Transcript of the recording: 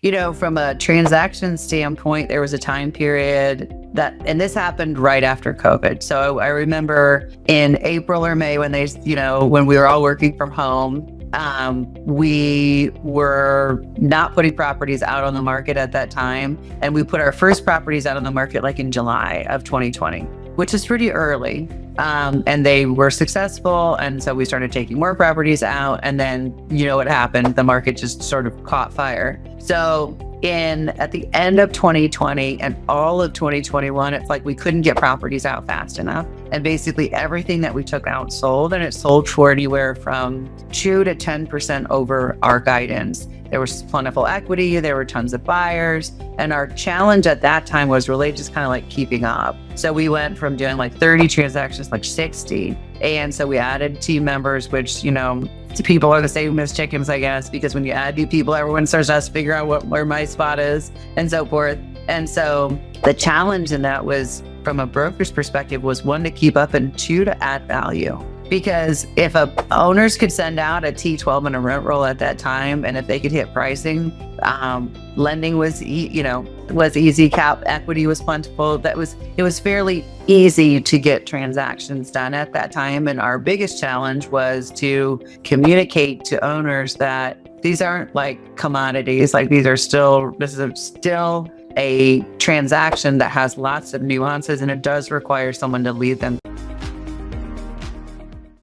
From a transaction standpoint, there was a time period and this happened right after COVID. So I remember in April or May when when we were all working from home, we were not putting properties out on the market at that time. And we put our first properties out on the market like in July of 2020, which is pretty early. And they were successful. And so we started taking more properties out. And then, what happened? The market just sort of caught fire. So at the end of 2020 and all of 2021, it's like we couldn't get properties out fast enough. And basically everything that we took out sold, and it sold for anywhere from 2 to 10% over our guidance. There was plentiful equity, there were tons of buyers, and our challenge at that time was really just kind of like keeping up. So we went from doing like 30 transactions, like 60. And so we added team members, which, people are the same as chickens, I guess, because when you add new people, everyone starts to figure out where my spot is and so forth. And so the challenge in that was, from a broker's perspective, was 1, to keep up, and 2, to add value. Because if owners could send out a T12 and a rent roll at that time, and if they could hit pricing, lending was easy, cap equity was plentiful. It was fairly easy to get transactions done at that time. And our biggest challenge was to communicate to owners that these aren't like commodities. Like this is still a transaction that has lots of nuances, and it does require someone to lead them